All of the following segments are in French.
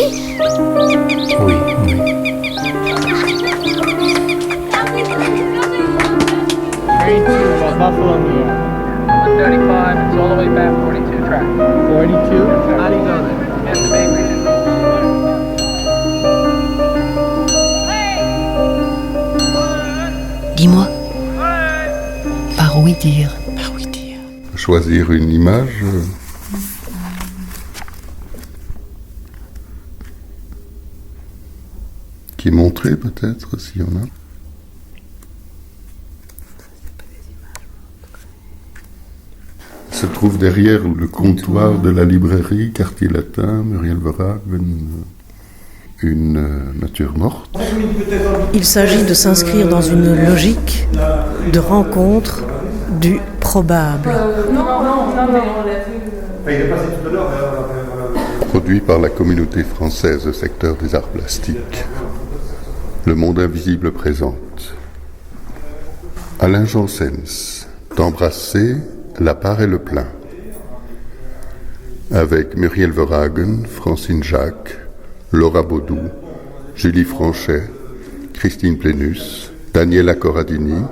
Oui, oui. Train to Buffalo, New York. 135, it's all the way back, 42 track. 42? How do you go there? Get the bakery. Dis-moi, par oui dire. Par oui dire. Choisir une image qui est montrée peut-être, s'il y en a. Se trouve derrière le comptoir de la librairie Quartier Latin, Muriel Verhagen, une nature morte. Il s'agit de s'inscrire dans une logique de rencontre du probable. Produit par la communauté française au secteur des arts plastiques. Le monde invisible présente. Alain Janssens, d'Embrasser la part et le plein. Avec Muriel Verhagen, Francine Jacques, Laura Baudou, Julie Franchet, Christine Plénus, Daniela Corradini,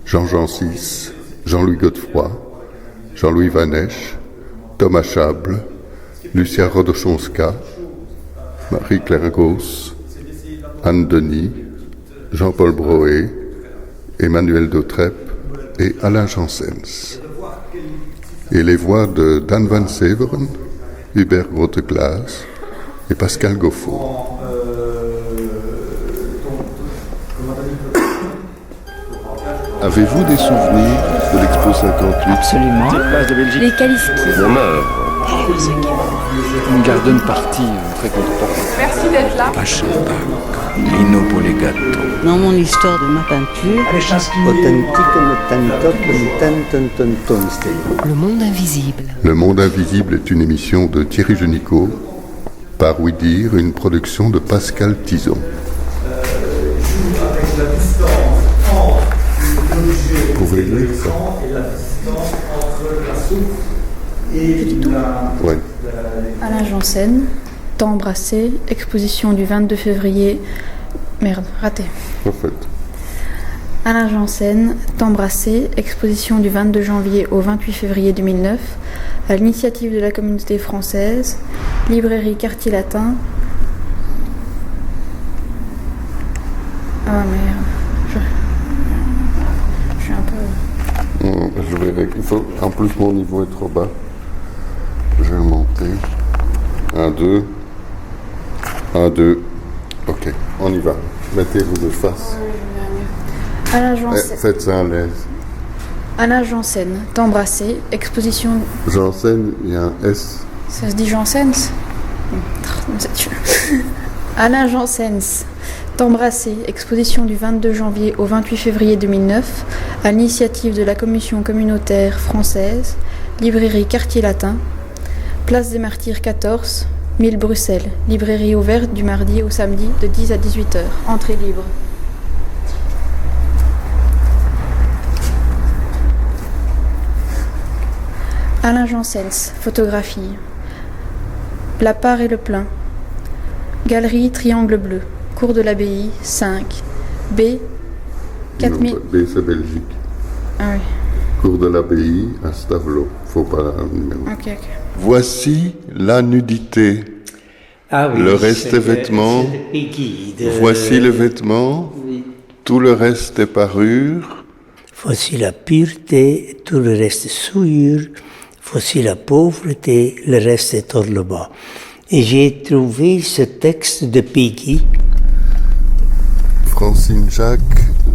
Jean Jancis, Jean-Louis Godefroy, Jean-Louis Vanesch, Thomas Chable, Lucia Rodochonska, Marie-Claire Gauss, Anne Denis, Jean-Paul Broé, Emmanuel Dautrep et Alain Janssens. Et les voix de Dan Van Severen, Hubert Grotteglas et Pascal Goffaut. Avez-vous des souvenirs de l'Expo 58? Absolument. Place de Belgique. Les Kaliski. Mon œuvre. Une garden party très contemporaine. Merci d'être là. Pachapac, Lino pour les gâteaux. Dans mon histoire de ma peinture, Le monde invisible. Le monde invisible est une émission de Thierry Genicot, par Oui Dire, une production de Pascal Tison. Vous pouvez lire ça? Ouais. Alain Janssen, T'embrasser, exposition du 22 février. Merde, raté. En fait. Alain Janssen, T'embrasser, exposition du 22 janvier au 28 février 2009, à l'initiative de la communauté française, librairie Quartier Latin. Ah merde. Je suis un peu. Je verrai. En plus, mon niveau est trop bas. Je vais le monter. 1, 2. 1, 2. Ok, on y va. Mettez-vous de face. Alain Janssen. Faites ça à l'aise. Alain Janssen, T'embrasser, exposition. Janssen, il y a un S. Ça se dit Janssens? Alain Janssens, T'embrasser, exposition du 22 janvier au 28 février 2009, à l'initiative de la commission communautaire française, librairie Quartier Latin, place des Martyrs 14, 1000 Bruxelles, librairie ouverte du mardi au samedi de 10 à 18h, entrée libre. Alain Janssens, photographie. La part et le plein. Galerie Triangle Bleu, cours de l'Abbaye, 5. B, 4000. B, c'est Belgique. Ah oui. Cours de l'Abbaye à Stavelot. Faut pas un numéro. Ok. Voici la nudité. Ah oui, le reste est vêtement. Voici le vêtement. Oui. Tout le reste est parure. Voici la pureté, tout le reste est souillure. Voici la pauvreté, le reste est hors le bas. Et j'ai trouvé ce texte de Peggy. Francine Jacques,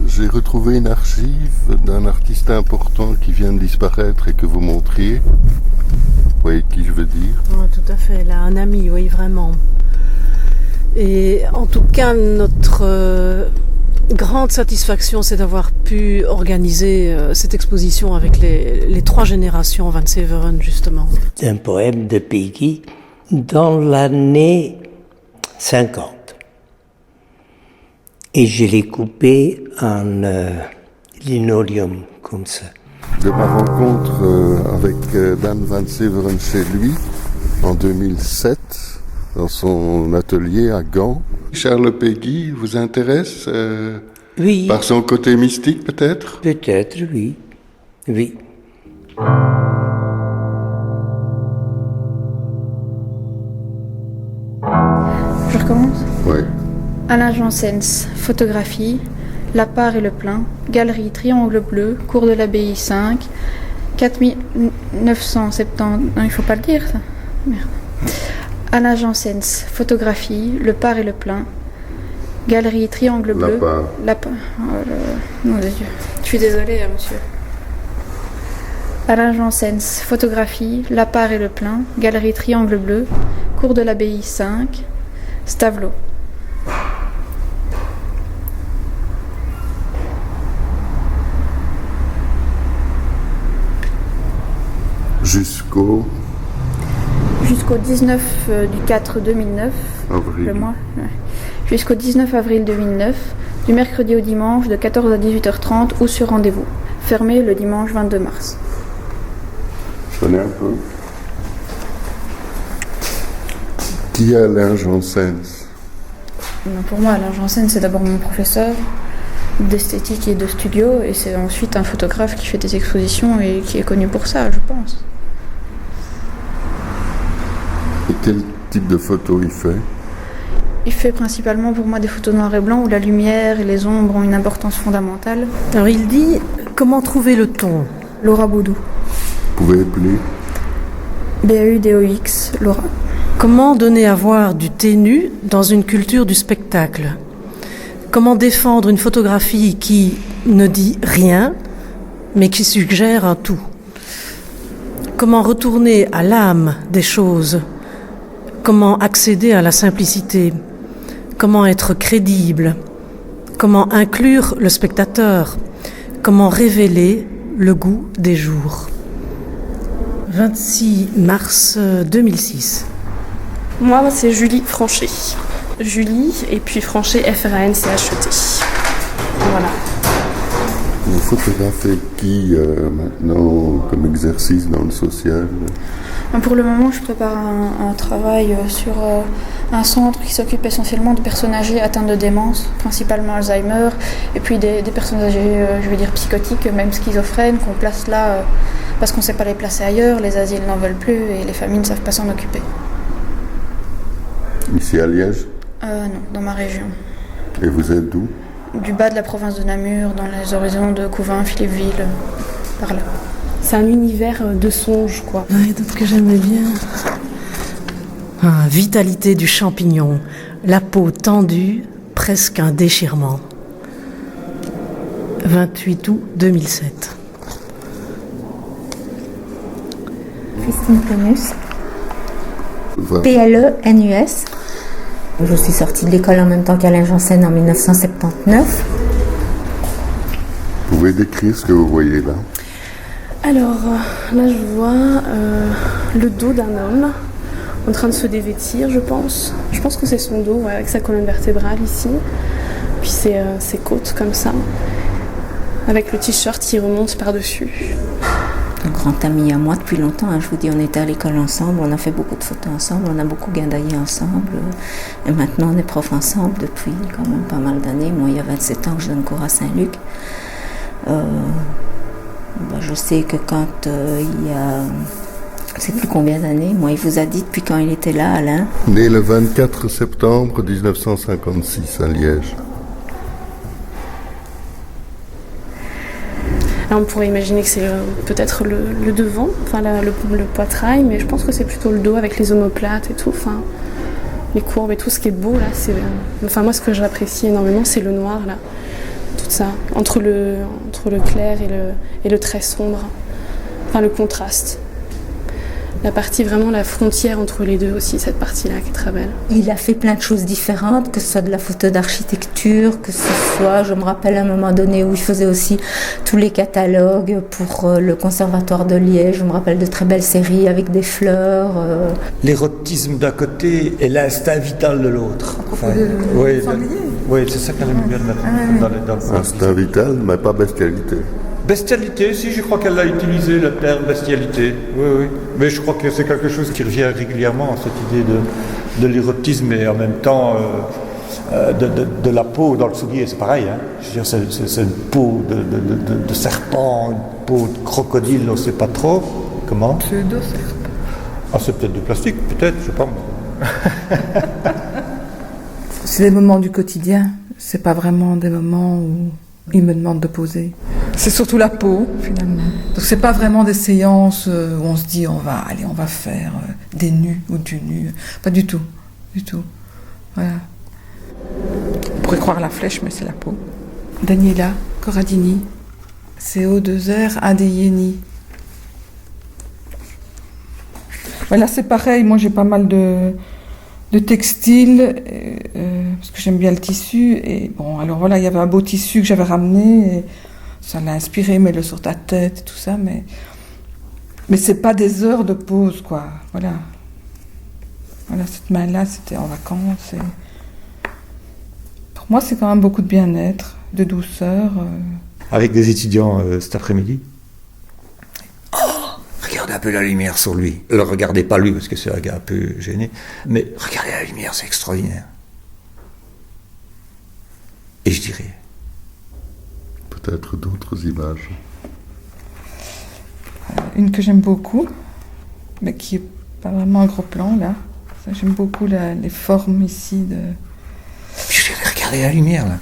j'ai retrouvé une archive d'un artiste important qui vient de disparaître et que vous montriez. Vous voyez qui je veux dire? Oui, tout à fait, là, un ami, oui, vraiment. Et en tout cas, notre grande satisfaction, c'est d'avoir pu organiser cette exposition avec les 3 générations Van Severen, justement. C'est un poème de Peggy dans l'année 50. Et je l'ai coupé en linoleum, comme ça. De ma rencontre avec Dan Van Severen chez lui en 2007, dans son atelier à Gand. Charles Péguy vous intéresse Oui. par son côté mystique peut-être? Peut-être, oui. Oui. Je recommence. Oui. Alain Janssens, photographie, La Part et le Plein, Galerie Triangle Bleu, Cours de l'Abbaye 5, 4970... Non, il faut pas le dire, ça. Merde. Alain Janssens, photographie, Le Part et le Plein, Galerie Triangle Bleu... La Part. Oh nom de Dieu. Je suis désolée, monsieur. Alain Janssens, photographie, La Part et le Plein, Galerie Triangle Bleu, Cours de l'Abbaye 5, Stavelot. Jusqu'au 19 du 4 2009, avril. le mois, ouais. Jusqu'au 19 avril 2009, du mercredi au dimanche de 14 à 18h30 ou sur rendez-vous. Fermé le dimanche 22 mars. Je connais un peu. Qui est Alain Janssens? Pour moi, Alain Janssens, c'est d'abord mon professeur d'esthétique et de studio, et c'est ensuite un photographe qui fait des expositions et qui est connu pour ça, je pense. Et quel type de photos il fait? Il fait principalement pour moi des photos noir et blanc où la lumière et les ombres ont une importance fondamentale. Alors il dit comment trouver le ton. Laura Boudou. Vous pouvez appeler? BAUDOX, Laura. Comment donner à voir du ténu dans une culture du spectacle? Comment défendre une photographie qui ne dit rien, mais qui suggère un tout? Comment retourner à l'âme des choses? Comment accéder à la simplicité? Comment être crédible? Comment inclure le spectateur? Comment révéler le goût des jours? 26 mars 2006. Moi, c'est Julie Franchet. Julie, et puis Franchet, F-R-A-N-C-H-E-T. Voilà. Vous photographez qui maintenant comme exercice dans le social? Pour le moment, je prépare un travail sur un centre qui s'occupe essentiellement de personnes âgées atteintes de démence, principalement Alzheimer, et puis des personnes âgées, je vais dire psychotiques, même schizophrènes, qu'on place là parce qu'on ne sait pas les placer ailleurs, les asiles n'en veulent plus et les familles ne savent pas s'en occuper. Ici à Liège? Non, dans ma région. Et vous êtes d'où? Du bas de la province de Namur, dans les horizons de Couvin, Philippeville, par là. C'est un univers de songes, quoi. Il y a d'autres que j'aimais bien. Vitalité du champignon, la peau tendue, presque un déchirement. 28 août 2007. Christine Ponus. Voilà. PLE-NUS. Je suis sortie de l'école en même temps qu'Alain Janssens en 1979. Vous pouvez décrire ce que vous voyez là? Alors, là je vois le dos d'un homme en train de se dévêtir, je pense. Je pense que c'est son dos, ouais, avec sa colonne vertébrale ici. Puis ses côtes comme ça, avec le t-shirt qui remonte par-dessus. Un grand ami à moi depuis longtemps, hein. Je vous dis, on était à l'école ensemble, on a fait beaucoup de photos ensemble, on a beaucoup guindaillé ensemble. Et maintenant, on est profs ensemble depuis quand même pas mal d'années. Moi, il y a 27 ans que je donne cours à Saint-Luc. Je sais que quand il y a... Je ne sais plus combien d'années. Moi, il vous a dit depuis quand il était là, Alain? Né le 24 septembre 1956 à Liège. Là, on pourrait imaginer que c'est peut-être le devant, enfin le poitrail, mais je pense que c'est plutôt le dos avec les omoplates et tout, enfin les courbes et tout. Ce qui est beau là, c'est, enfin moi ce que j'apprécie énormément, c'est le noir là, tout ça, entre le clair et le très sombre, enfin le contraste. La partie vraiment, la frontière entre les deux aussi, cette partie-là qui est très belle. Il a fait plein de choses différentes, que ce soit de la photo d'architecture, que ce soit, je me rappelle à un moment donné où il faisait aussi tous les catalogues pour le conservatoire de Liège. Je me rappelle de très belles séries avec des fleurs. L'érotisme d'un côté et l'instinct vital de l'autre. Oui, c'est ça qu'elle aime bien mettre dans le Instinct vital, mais pas bestialité. Bestialité, si, je crois qu'elle a utilisé le terme bestialité. Oui. Mais je crois que c'est quelque chose qui revient régulièrement, cette idée de l'érotisme et en même temps de la peau dans le soulier, c'est pareil. Hein. Je veux dire, c'est une peau de serpent, une peau de crocodile, on ne sait pas trop. Comment ? Pseudo-serpent. Ah, c'est peut-être du plastique, peut-être, je sais pas moi. C'est des moments du quotidien, c'est pas vraiment des moments où il me demande de poser. C'est surtout la peau, finalement. Donc c'est pas vraiment des séances où on se dit on va faire des nus ou du nu. Pas du tout, du tout. Voilà. On pourrait croire la flèche, mais c'est la peau. Daniela Corradini, CO2R Adeyeni. Voilà, c'est pareil, moi j'ai pas mal de textile, parce que j'aime bien le tissu, et bon, alors voilà, il y avait un beau tissu que j'avais ramené, et ça l'a inspiré, mets-le sur ta tête, et tout ça, mais c'est pas des heures de pause, quoi, voilà. Voilà, cette main-là, c'était en vacances, et pour moi, c'est quand même beaucoup de bien-être, de douceur. Avec des étudiants cet après-midi. Regardez un peu la lumière sur lui. Ne le regardez pas lui, parce que c'est un gars un peu gêné. Mais regardez la lumière, c'est extraordinaire. Et je dirais... Peut-être d'autres images. Une que j'aime beaucoup, mais qui n'est pas vraiment un gros plan, là. Ça, j'aime beaucoup les formes ici de... Je dirais, regardez la lumière, là.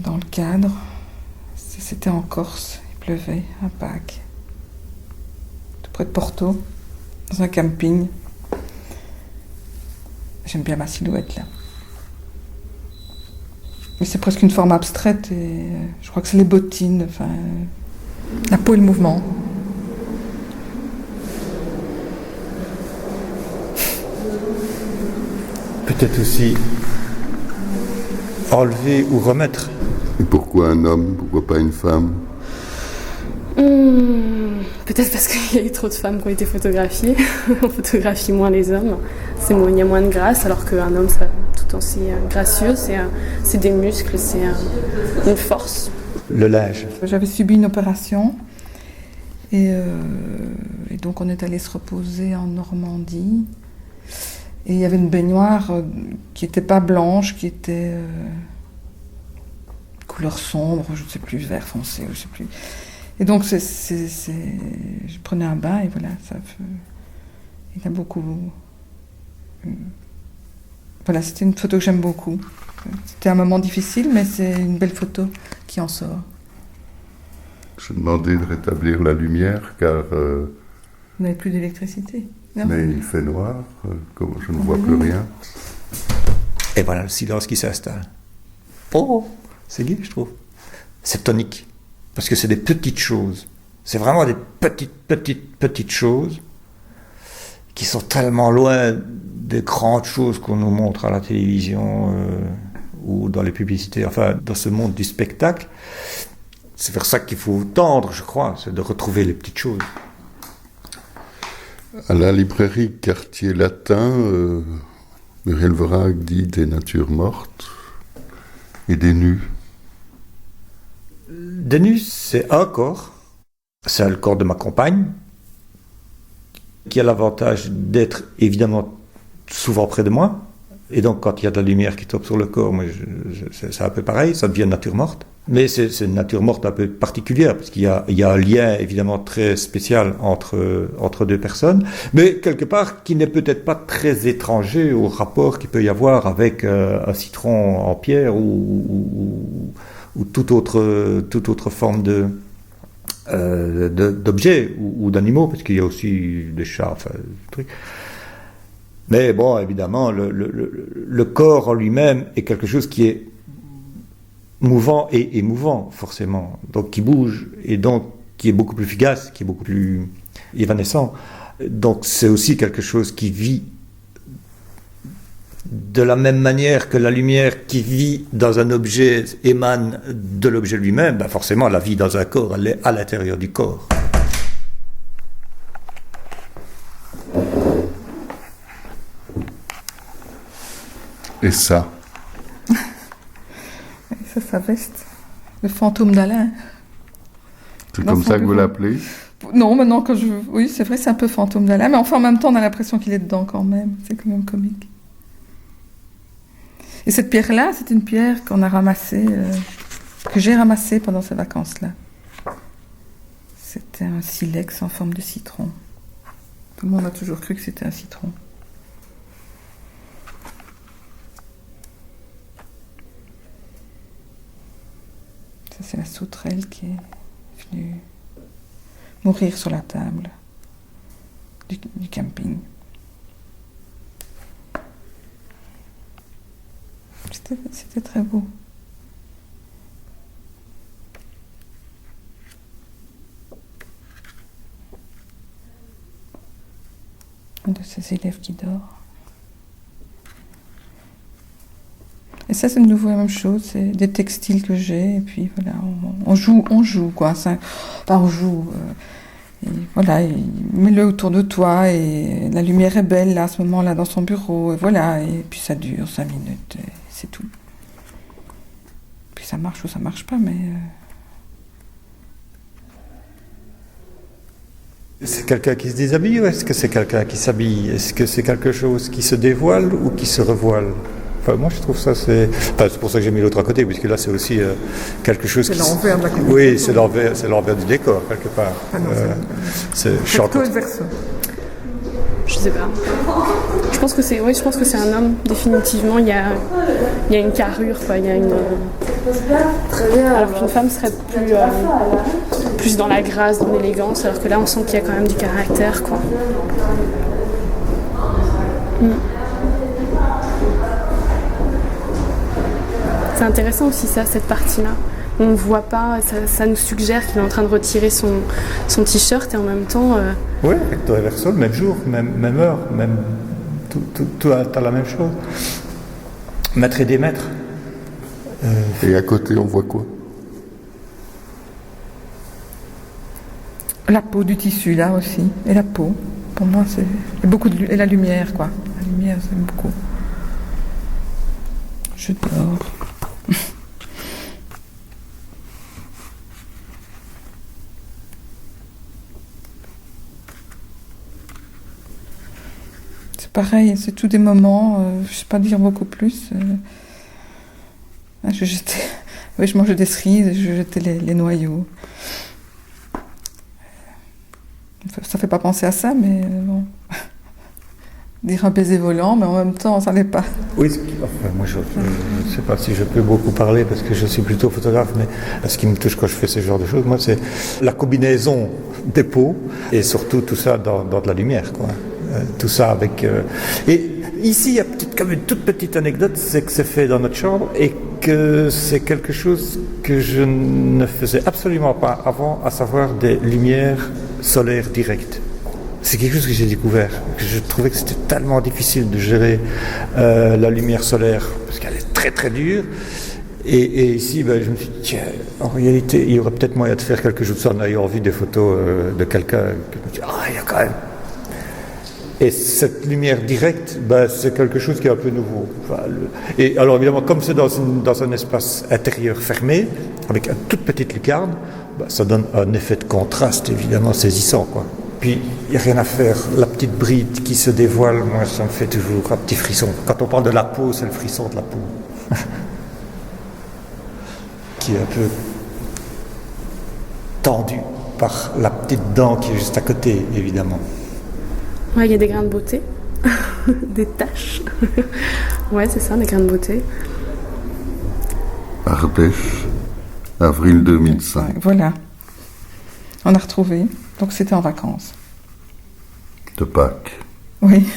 Dans le cadre. C'était en Corse, il pleuvait, à Pâques. Près de Porto, dans un camping. J'aime bien ma silhouette là. Mais c'est presque une forme abstraite et je crois que c'est les bottines, enfin, la peau et le mouvement. Peut-être aussi enlever ou remettre. Et pourquoi un homme, pourquoi pas une femme ? Peut-être parce qu'il y a eu trop de femmes qui ont été photographiées. On photographie moins les hommes. Il y a moins de grâce, alors qu'un homme, c'est tout aussi gracieux. C'est des muscles, c'est une force. Le linge. J'avais subi une opération et donc on est allé se reposer en Normandie. Et il y avait une baignoire qui n'était pas blanche, qui était couleur sombre, je ne sais plus, vert foncé, je ne sais plus. Et donc, je prenais un bain et voilà, il y a beaucoup... Voilà, c'était une photo que j'aime beaucoup. C'était un moment difficile, mais c'est une belle photo qui en sort. Je demandais de rétablir la lumière, car... Vous n'avez plus d'électricité. Mais il fait noir, je ne vois plus rien. Et voilà le silence qui s'installe. Oh, c'est gai, je trouve. C'est tonique. Parce que c'est des petites choses. C'est vraiment des petites choses qui sont tellement loin des grandes choses qu'on nous montre à la télévision ou dans les publicités, enfin dans ce monde du spectacle. C'est vers ça qu'il faut tendre, je crois, c'est de retrouver les petites choses. À la librairie Quartier Latin, Muriel Vorac dit des natures mortes et des nus. Des nus, c'est un corps. C'est le corps de ma compagne, qui a l'avantage d'être évidemment souvent près de moi. Et donc, quand il y a de la lumière qui tombe sur le corps, moi, c'est un peu pareil, ça devient nature morte. Mais c'est une nature morte un peu particulière, parce qu'il y a un lien évidemment très spécial entre deux personnes, mais quelque part qui n'est peut-être pas très étranger au rapport qu'il peut y avoir avec un citron en pierre ou toute autre forme d'objets ou d'animaux, parce qu'il y a aussi des chats, enfin, des trucs. Mais bon, évidemment, le corps en lui-même est quelque chose qui est mouvant et émouvant, forcément. Donc, qui bouge, et donc, qui est beaucoup plus fugace, qui est beaucoup plus évanescent. Donc, c'est aussi quelque chose qui vit de la même manière que la lumière qui vit dans un objet émane de l'objet lui-même. Ben forcément, la vie dans un corps, elle est à l'intérieur du corps. Et ça? Ça, sa veste. Le fantôme d'Alain. C'est comme ça que vous l'appelez? Non, maintenant quand je... Oui, c'est vrai, c'est un peu fantôme d'Alain, mais enfin en même temps on a l'impression qu'il est dedans quand même. C'est quand même comique. Et cette pierre-là, c'est une pierre qu'on a ramassée, que j'ai ramassée pendant ces vacances-là. C'était un silex en forme de citron. Tout le monde a toujours cru que c'était un citron. Ça, c'est la sauterelle qui est venue mourir sur la table du camping. C'était très beau. Un de ces élèves qui dort. Et ça, c'est de nouveau la même chose, c'est des textiles que j'ai, et puis voilà, on joue quoi. Ça, on joue. Et voilà, mets-le autour de toi, et la lumière est belle là, à ce moment-là, dans son bureau, et voilà, et puis ça dure 5 minutes, et c'est tout. Puis ça marche ou ça marche pas, mais... C'est quelqu'un qui se déshabille ou est-ce que c'est quelqu'un qui s'habille? Est-ce que c'est quelque chose qui se dévoile ou qui se revoile? Enfin, moi, je trouve ça, c'est pour ça que j'ai mis l'autre à côté, puisque là, c'est aussi quelque chose qui... C'est l'envers de la communauté. Oui, c'est l'envers du décor, quelque part. Ah non, c'est plutôt le verso. Je sais pas. Je pense que c'est un homme, définitivement. Il y a une carrure, quoi. Il y a une... Très bien. Alors qu'une femme serait plus dans la grâce, dans l'élégance, alors que là, on sent qu'il y a quand même du caractère, quoi. C'est intéressant aussi ça, cette partie-là. On ne voit pas, ça nous suggère qu'il est en train de retirer son t-shirt et en même temps... Oui, recto et verso, le même jour, même heure, même tout à la même chose. Maître et démaître. Et à côté, on voit quoi? La peau du tissu, là aussi. Et la peau. Pour moi, c'est beaucoup et la lumière, quoi. La lumière, c'est beaucoup. Je dors. C'est pareil, c'est tous des moments, je ne sais pas dire beaucoup plus. Je mangeais des cerises, je jetais les noyaux. Ça ne fait pas penser à ça, mais bon. Dire un baiser volant, mais en même temps, ça n'est pas. Oui, enfin, moi je ne sais pas si je peux beaucoup parler parce que je suis plutôt photographe, mais ce qui me touche quand je fais ce genre de choses, moi, c'est la combinaison des peaux et surtout tout ça dans de la lumière, quoi. Tout ça avec... Et ici, il y a comme une toute petite anecdote, c'est que c'est fait dans notre chambre et que c'est quelque chose que je ne faisais absolument pas avant, à savoir des lumières solaires directes. C'est quelque chose que j'ai découvert, que je trouvais que c'était tellement difficile de gérer la lumière solaire, parce qu'elle est très très dure. Et ici, je me suis dit, tiens, en réalité, il y aurait peut-être moyen de faire quelque chose de ça en ayant vu des photos de quelqu'un. Je me dis, il y a quand même... Et cette lumière directe, c'est quelque chose qui est un peu nouveau. Enfin, et alors évidemment, comme c'est dans un espace intérieur fermé, avec une toute petite lucarne, ça donne un effet de contraste évidemment saisissant, quoi. Puis, il n'y a rien à faire. La petite bride qui se dévoile, moi, ça me fait toujours un petit frisson. Quand on parle de la peau, c'est le frisson de la peau. Qui est un peu tendu par la petite dent qui est juste à côté, évidemment. Ouais, il y a des grains de beauté. Des taches. Ouais, c'est ça, des grains de beauté. Ardèche, avril 2005. Voilà. On a retrouvé. Donc c'était en vacances. De Pâques. Oui.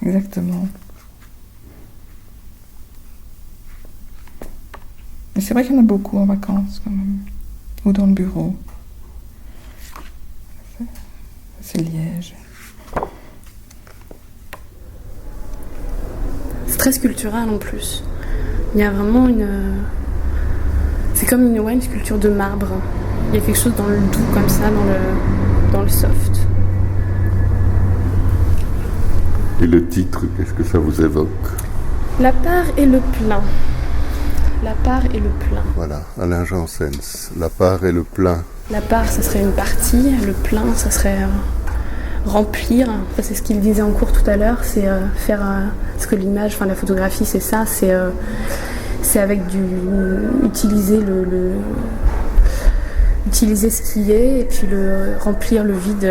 Exactement. Mais c'est vrai qu'il y en a beaucoup en vacances quand même. Ou dans le bureau. C'est Liège. C'est très sculptural en plus. Il y a vraiment une... C'est comme une sculpture de marbre. Il y a quelque chose dans le doux comme ça, dans le soft. Et le titre, qu'est-ce que ça vous évoque? La part et le plein. La part et le plein. Voilà, Alain Janssens. La part et le plein. La part, ça serait une partie, le plein, ça serait remplir. Enfin, c'est ce qu'il disait en cours tout à l'heure, c'est faire ce que l'image, enfin la photographie, c'est ça, c'est avec utiliser utiliser ce qui est et puis remplir le vide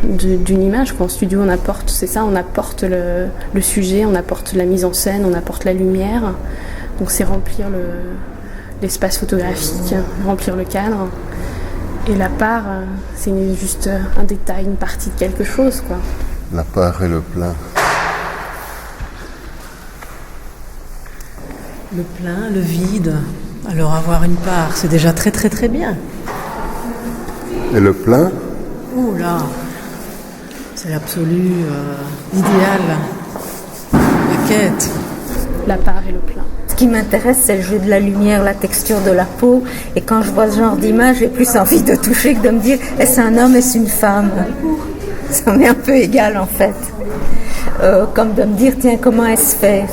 d'une image. En studio, on apporte, c'est ça, on apporte le sujet, on apporte la mise en scène, on apporte la lumière. Donc c'est remplir l'espace photographique, remplir le cadre. Et la part, c'est juste un détail, une partie de quelque chose, quoi. La part et le plein. Le plein, le vide. Alors avoir une part, c'est déjà très très très bien. Et le plein? Oh là, c'est l'absolu, l'idéal, la quête. La part et le plein. Ce qui m'intéresse, c'est le jeu de la lumière, la texture de la peau. Et quand je vois ce genre d'image, j'ai plus envie de toucher que de me dire est-ce un homme, est-ce une femme? Ça m'est un peu égal en fait. Comme de me dire tiens, comment elle se fait?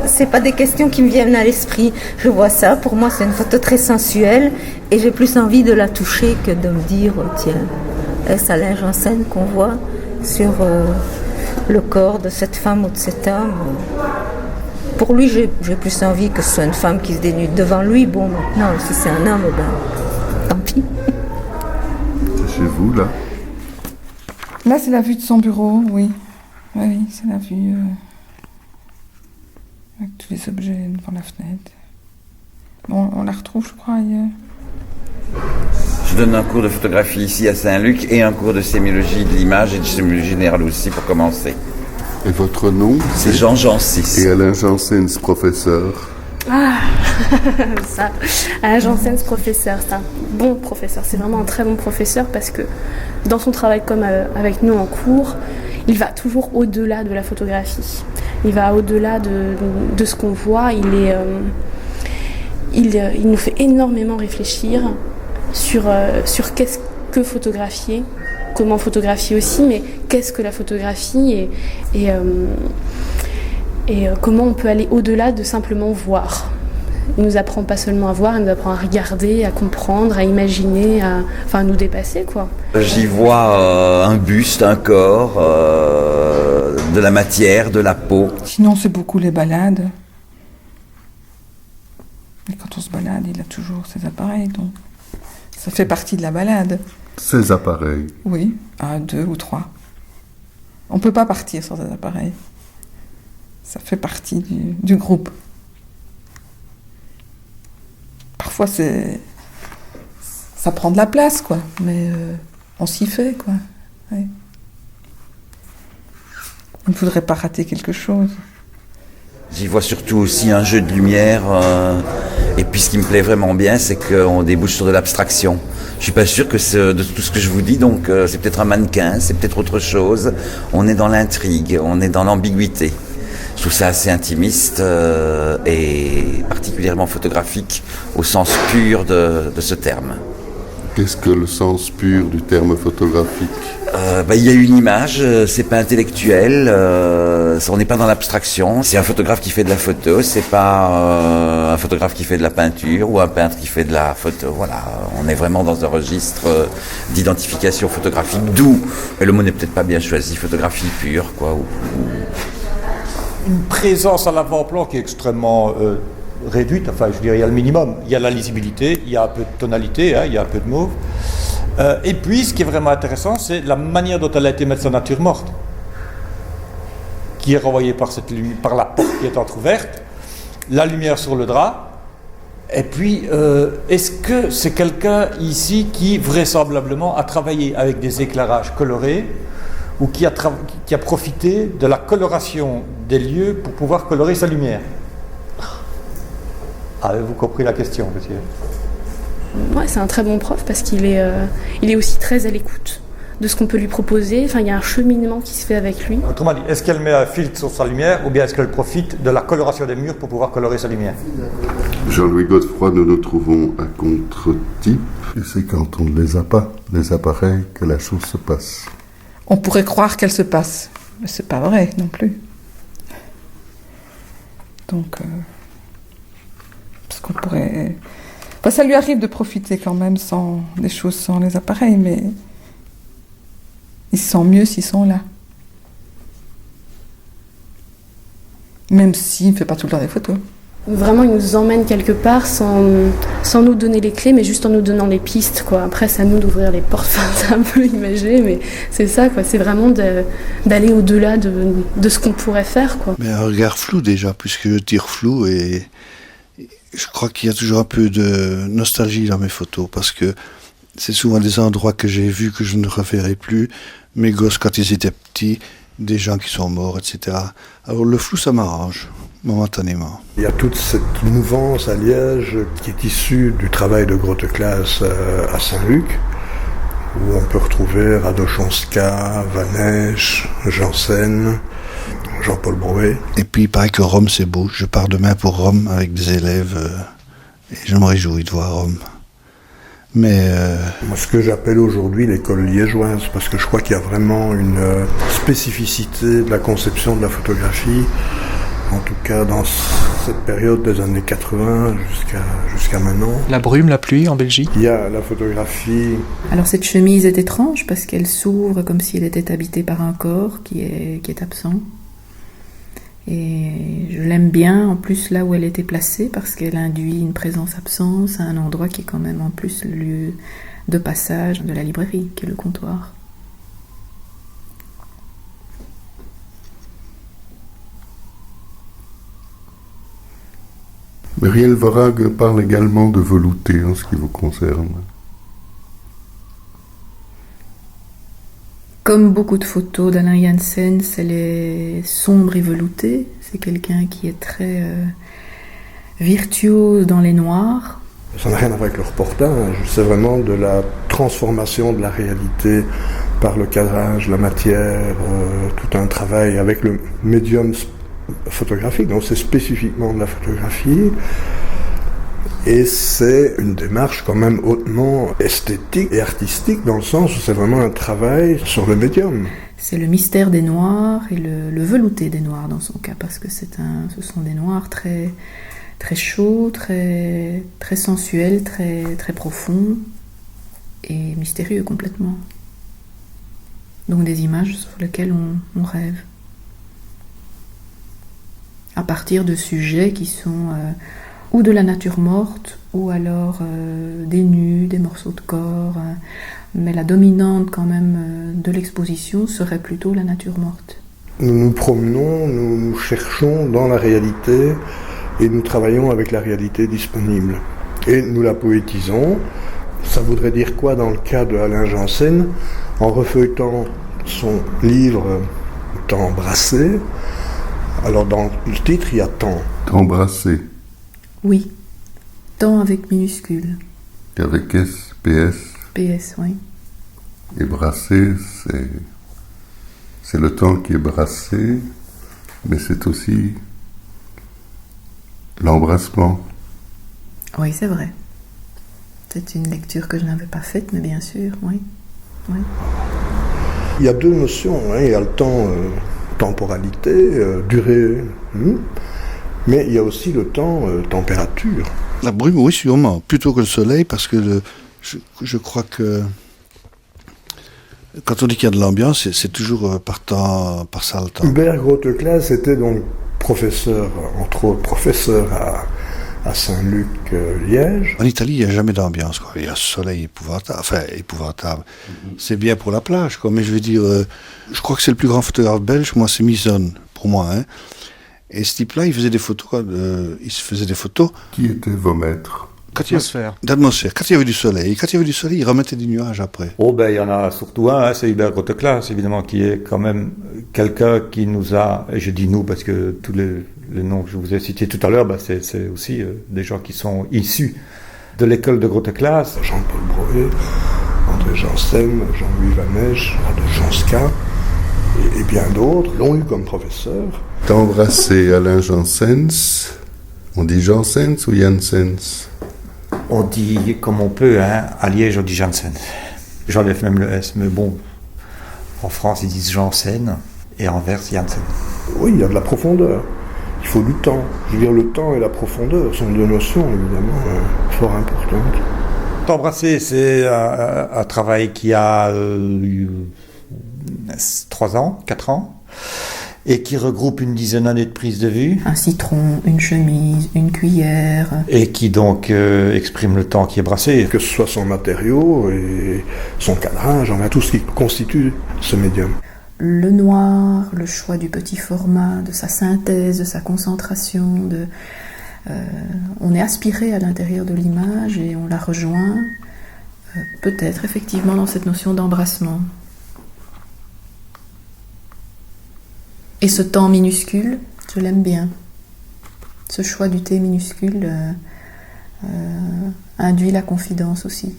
C'est pas des questions qui me viennent à l'esprit. Je vois ça, pour moi c'est une photo très sensuelle et j'ai plus envie de la toucher que de me dire tiens, est-ce un linge en scène qu'on voit sur le corps de cette femme ou de cet homme? Pour lui, j'ai plus envie que ce soit une femme qui se dénude devant lui. Bon, maintenant, si c'est un homme, ben, tant pis. C'est chez vous, là? Là, c'est la vue de son bureau, oui. Oui, c'est la vue avec tous les objets devant la fenêtre. Bon, on la retrouve, je crois, ailleurs. Je donne un cours de photographie ici à Saint-Luc et un cours de sémiologie de l'image et de sémiologie générale aussi pour commencer. Et votre nom? C'est Jean Jancis. Et Alain Janssens, professeur? Ah, ça. Alain Janssens, professeur, c'est un bon professeur. C'est vraiment un très bon professeur parce que dans son travail comme avec nous en cours, il va toujours au-delà de la photographie. Il va au-delà de ce qu'on voit. Il nous fait énormément réfléchir sur qu'est-ce que photographier. Comment photographier aussi, mais qu'est-ce que la photographie et comment on peut aller au-delà de simplement voir. Il nous apprend pas seulement à voir, il nous apprend à regarder, à comprendre, à imaginer, à nous dépasser, quoi. J'y vois un buste, un corps, de la matière, de la peau. Sinon, c'est beaucoup les balades. Et quand on se balade, il a toujours ses appareils, donc ça fait partie de la balade. Ces appareils? Oui, 1, 2 ou 3. On ne peut pas partir sans ces appareils. Ça fait partie du groupe. Parfois, ça prend de la place, quoi. Mais on s'y fait, quoi. Ouais. On ne voudrait pas rater quelque chose. J'y vois surtout aussi un jeu de lumière. Et puis ce qui me plaît vraiment bien, c'est qu'on débouche sur de l'abstraction. Je suis pas sûr que c'est de tout ce que je vous dis, donc c'est peut-être un mannequin, c'est peut-être autre chose. On est dans l'intrigue, on est dans l'ambiguïté. Je trouve ça assez intimiste et particulièrement photographique au sens pur de ce terme. Qu'est-ce que le sens pur du terme photographique? Il y a une image, c'est pas intellectuel, on n'est pas dans l'abstraction. C'est un photographe qui fait de la photo, c'est pas un photographe qui fait de la peinture ou un peintre qui fait de la photo. Voilà, on est vraiment dans un registre d'identification photographique, d'où, et le mot n'est peut-être pas bien choisi, photographie pure, quoi. Une présence à l'avant-plan qui est extrêmement réduite, enfin je dirais il y a le minimum, il y a la lisibilité, il y a un peu de tonalité, il y a un peu de mauve. Et puis ce qui est vraiment intéressant, c'est la manière dont elle a été mettre sa nature morte, qui est renvoyée par la porte qui est entrouverte, la lumière sur le drap. Et puis, est-ce que c'est quelqu'un ici qui vraisemblablement a travaillé avec des éclairages colorés ou qui a profité de la coloration des lieux pour pouvoir colorer sa lumière? Avez-vous compris la question, monsieur? Ouais, c'est un très bon prof parce qu'il est aussi très à l'écoute de ce qu'on peut lui proposer. Enfin, il y a un cheminement qui se fait avec lui. Autrement dit, est-ce qu'elle met un filtre sur sa lumière ou bien est-ce qu'elle profite de la coloration des murs pour pouvoir colorer sa lumière? Jean-Louis Godefroy, nous nous trouvons à contre-type. Et c'est quand on ne les a pas, les appareils, que la chose se passe. On pourrait croire qu'elle se passe, mais c'est pas vrai non plus. Donc, parce qu'on pourrait Enfin, ça lui arrive de profiter quand même sans des choses, sans les appareils, mais ils se sentent mieux s'ils sont là. Même s'il ne fait pas tout le temps des photos. Vraiment, il nous emmène quelque part sans nous donner les clés, mais juste en nous donnant les pistes, quoi. Après, c'est à nous d'ouvrir les portes, enfin, c'est un peu imagé, mais c'est ça, quoi. C'est vraiment d'aller au-delà de ce qu'on pourrait faire, quoi. Mais un regard flou déjà, puisque je tire flou, et je crois qu'il y a toujours un peu de nostalgie dans mes photos, parce que c'est souvent des endroits que j'ai vus que je ne reverrai plus, mes gosses quand ils étaient petits, des gens qui sont morts, etc. Alors le flou, ça m'arrange, momentanément. Il y a toute cette mouvance à Liège qui est issue du travail de Groteclaes à Saint-Luc, où on peut retrouver Radochonska, Vanèche, Janssen, Jean-Paul Brouet. Et puis il paraît que Rome c'est beau. Je pars demain pour Rome avec des élèves et je me réjouis de voir Rome. Mais moi, ce que j'appelle aujourd'hui l'école liégeoise, parce que je crois qu'il y a vraiment une spécificité de la conception de la photographie, en tout cas dans cette période des années 80 jusqu'à maintenant. La brume, la pluie en Belgique. Il y a la photographie. Alors cette chemise est étrange parce qu'elle s'ouvre comme si elle était habitée par un corps qui est absent. Et je l'aime bien en plus là où elle était placée parce qu'elle induit une présence-absence à un endroit qui est quand même en plus le lieu de passage de la librairie, qui est le comptoir. Muriel Vorag parle également de velouté en ce qui vous concerne. Comme beaucoup de photos d'Alain Janssens, elle est sombre et veloutée. C'est quelqu'un qui est très virtuose dans les noirs. Ça n'a rien à voir avec le reportage, c'est vraiment de la transformation de la réalité par le cadrage, la matière, tout un travail avec le médium photographique, donc c'est spécifiquement de la photographie. Et c'est une démarche quand même hautement esthétique et artistique, dans le sens où c'est vraiment un travail sur le médium. C'est le mystère des noirs et le velouté des noirs dans son cas, parce que ce sont des noirs très, très chauds, très, très sensuels, très, très profonds et mystérieux complètement. Donc des images sur lesquelles on rêve. À partir de sujets qui sont ou de la nature morte, ou alors des nus, des morceaux de corps. Mais la dominante quand même de l'exposition serait plutôt la nature morte. Nous nous promenons, nous cherchons dans la réalité et nous travaillons avec la réalité disponible. Et nous la poétisons. Ça voudrait dire quoi dans le cas de Alain Janssen? En refeuilletant son livre « Temps brassé », alors dans le titre il y a « Temps ». Temps brassé. Oui, temps avec minuscule. Avec S, PS. PS, oui. Et brassé, c'est le temps qui est brassé, mais c'est aussi l'embrassement. Oui, c'est vrai. C'est une lecture que je n'avais pas faite, mais bien sûr, oui. Oui. Il y a deux notions, hein. Il y a le temps, temporalité, durée, mais il y a aussi le temps, température. La brume, oui, sûrement, plutôt que le soleil, parce que je crois que quand on dit qu'il y a de l'ambiance, c'est toujours par ça le temps. Hubert Groteclaes était donc professeur, entre autres professeur à Saint-Luc, Liège. En Italie, il n'y a jamais d'ambiance, quoi. Il y a un soleil épouvantable. C'est bien pour la plage, quoi. Mais je veux dire, je crois que c'est le plus grand photographe belge. Moi, c'est Mison, pour moi, hein. Et ce type-là, il faisait des photos. Qui étaient vos maîtres? D'atmosphère. Quand il y avait du soleil. Il remettait des nuages après. Oh ben il y en a surtout un, hein, c'est Hubert Groteclaes, évidemment, qui est quand même quelqu'un qui nous a, et je dis nous parce que tous les noms que je vous ai cités tout à l'heure, ben c'est aussi des gens qui sont issus de l'école de Groteclaes. Jean-Paul Brouet, André Janssen, Jean-Louis Vanèche, Radochonska et bien d'autres l'ont eu comme professeur. T'embrasser Alain Janssens. On dit Janssens ou Janssens? On dit comme on peut, hein. À Liège on dit Janssen. J'enlève même le S, mais bon, en France ils disent Janssen et en Anvers Janssen. Oui, il y a de la profondeur. Il faut du temps. Je veux dire, le temps et la profondeur sont deux notions, évidemment, fort importantes. T'embrasser, c'est un travail qui a 3 ans, 4 ans, et qui regroupe une dizaine d'années de prise de vue. Un citron, une chemise, une cuillère. Et qui donc exprime le temps qui est brassé. Que ce soit son matériau et son cadrage, enfin, tout ce qui constitue ce médium. Le noir, le choix du petit format, de sa synthèse, de sa concentration, on est aspiré à l'intérieur de l'image et on la rejoint, peut-être effectivement dans cette notion d'embrassement. Et ce temps minuscule, je l'aime bien. Ce choix du T minuscule induit la confidence aussi.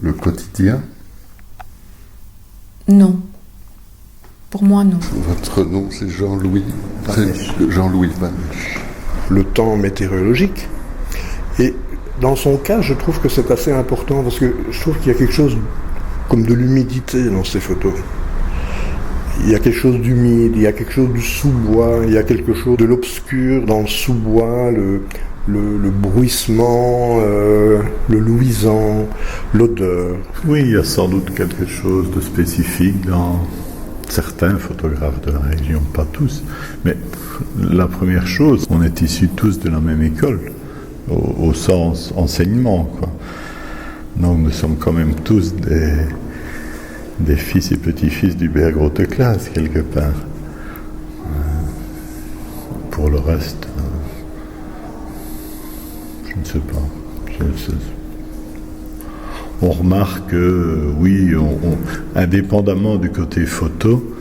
Le quotidien? Non. Pour moi, non. Votre nom, c'est Jean-Louis Vanche. Le temps météorologique. Et dans son cas, je trouve que c'est assez important parce que je trouve qu'il y a quelque chose comme de l'humidité dans ces photos. Il y a quelque chose d'humide, il y a quelque chose du sous-bois, il y a quelque chose de l'obscur dans le sous-bois, le bruissement, le luisant, l'odeur. Oui, il y a sans doute quelque chose de spécifique dans certains photographes de la région, pas tous. Mais la première chose, on est issus tous de la même école, au sens enseignement, quoi. Donc nous sommes quand même tous des fils et petits-fils du Berg classe quelque part. Pour le reste, je ne sais pas. On remarque que, oui, indépendamment du côté photo,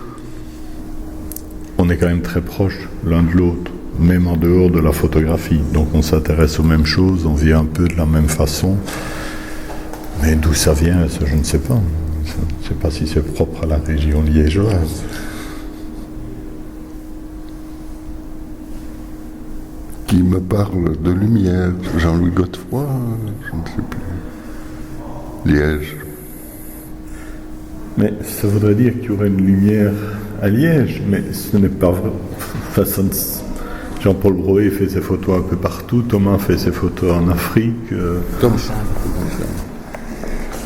on est quand même très proches l'un de l'autre, même en dehors de la photographie. Donc on s'intéresse aux mêmes choses, on vit un peu de la même façon. Mais d'où ça vient, ça, je ne sais pas. Je ne sais pas si c'est propre à la région liégeoise. Qui me parle de lumière? Jean-Louis Godefroy? Je ne sais plus. Liège. Mais ça voudrait dire qu'il y aurait une lumière à Liège, mais ce n'est pas vrai. Enfin, Jean-Paul Broé fait ses photos un peu partout, Thomas fait ses photos en Afrique.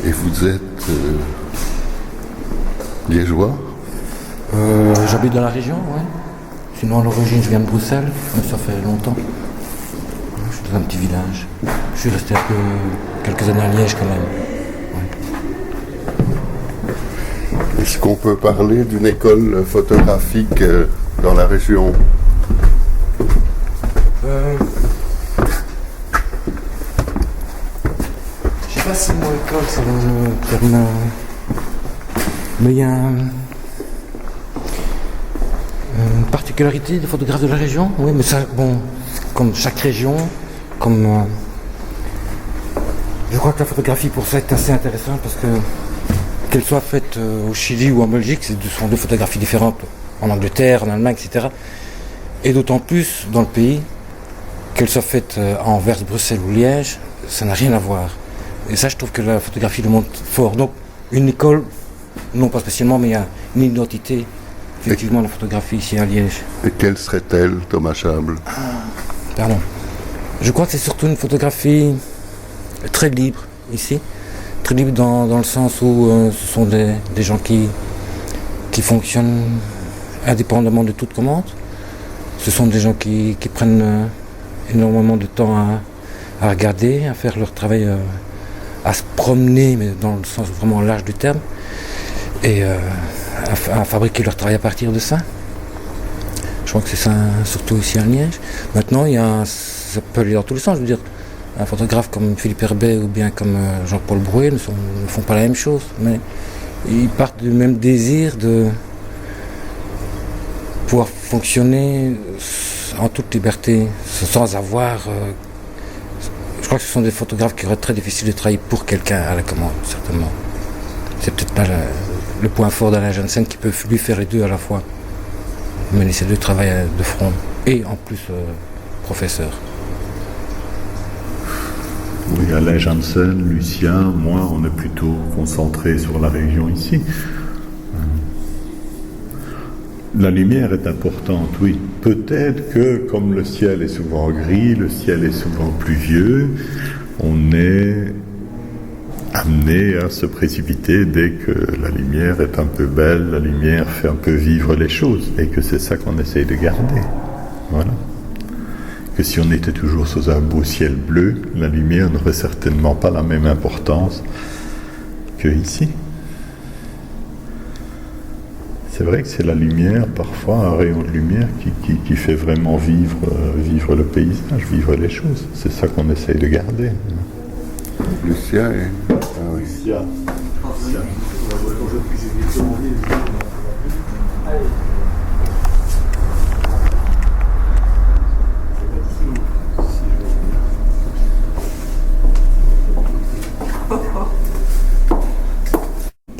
Et vous êtes liégeois? J'habite dans la région, oui. Sinon, à l'origine, je viens de Bruxelles, mais ça fait longtemps. Je suis dans un petit village. Je suis resté quelques années à Liège quand même. Ouais. Est-ce qu'on peut parler d'une école photographique dans la région? Je sais pas si mon école, c'est le terme. Mais il y a une particularité des photographes de la région. Oui, mais ça, bon, comme chaque région, comme. Je crois que la photographie pour ça est assez intéressante parce que qu'elle soit faite au Chili ou en Belgique, ce sont deux photographies différentes. En Angleterre, en Allemagne, etc. Et d'autant plus dans le pays, qu'elle soit faite à Anvers, Bruxelles ou Liège, ça n'a rien à voir. Et ça, je trouve que la photographie le montre fort. Donc, une école, non pas spécialement, mais il y a une identité, effectivement, de la photographie ici à Liège. Et quelle serait-elle, Thomas Chable? Pardon. Je crois que c'est surtout une photographie très libre, ici. Très libre dans le sens où ce sont des gens qui fonctionnent indépendamment de toute commande. Ce sont des gens qui prennent énormément de temps à regarder, à faire leur travail, à se promener, mais dans le sens vraiment large du terme, et à fabriquer leur travail à partir de ça. Je crois que c'est ça, surtout ici à Liège. Maintenant, ça peut aller dans tous les sens. Je veux dire, un photographe comme Philippe Herbet ou bien comme Jean-Paul Brouet ne font pas la même chose, mais ils partent du même désir de pouvoir fonctionner en toute liberté, sans avoir... je crois que ce sont des photographes qui auraient très difficile de travailler pour quelqu'un à la commande, certainement. C'est peut-être pas le point fort d'Alain Janssen qui peut lui faire les deux à la fois. Mener ces deux travails de front, et en plus professeur. Oui, Alain Janssen, Lucien, moi, on est plutôt concentrés sur la région ici. La lumière est importante, oui. Peut-être que, comme le ciel est souvent gris, le ciel est souvent pluvieux, on est amené à se précipiter dès que la lumière est un peu belle, la lumière fait un peu vivre les choses, et que c'est ça qu'on essaye de garder. Voilà. Que si on était toujours sous un beau ciel bleu, la lumière n'aurait certainement pas la même importance que ici. C'est vrai que c'est la lumière, parfois un rayon de lumière qui fait vraiment vivre le paysage, vivre les choses. C'est ça qu'on essaye de garder. Lucia est... Ah oui. Lucia.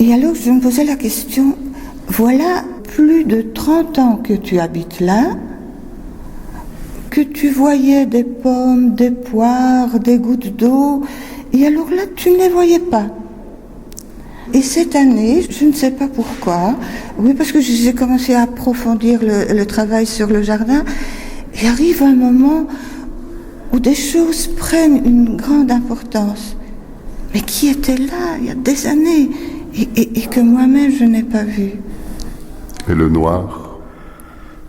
Et alors je me posais la question, voilà plus de 30 ans que tu habites là, que tu voyais des pommes, des poires, des gouttes d'eau, et alors là tu ne les voyais pas. Et cette année, je ne sais pas pourquoi, oui parce que j'ai commencé à approfondir le travail sur le jardin, et arrive un moment où des choses prennent une grande importance, mais qui était là il y a des années, et que moi-même je n'ai pas vu. Et le noir?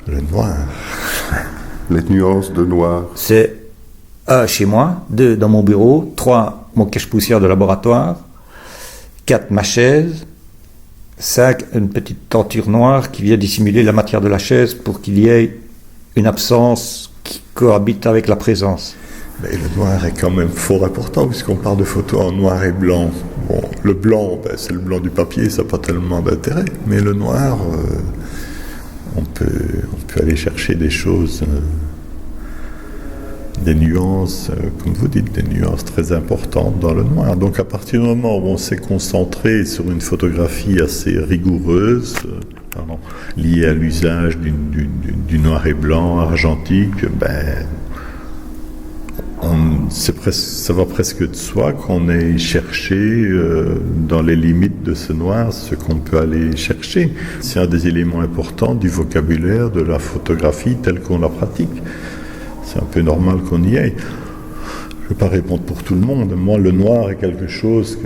Le noir. Les nuances de noir. C'est 1 chez moi, 2 dans mon bureau, 3 mon cache-poussière de laboratoire, 4 ma chaise, 5 une petite tenture noire qui vient dissimuler la matière de la chaise pour qu'il y ait une absence qui cohabite avec la présence. Mais le noir est quand même fort important puisqu'on parle de photos en noir et blanc. Bon, le blanc, c'est le blanc du papier, ça n'a pas tellement d'intérêt. Mais le noir, on peut aller chercher des choses, des nuances, comme vous dites, des nuances très importantes dans le noir. Donc à partir du moment où on s'est concentré sur une photographie assez rigoureuse, liée à l'usage du noir et blanc argentique, ça va presque de soi qu'on ait cherché dans les limites de ce noir ce qu'on peut aller chercher. C'est un des éléments importants du vocabulaire de la photographie telle qu'on la pratique. C'est un peu normal qu'on y aille. Je ne vais pas répondre pour tout le monde. Moi, le noir est quelque chose,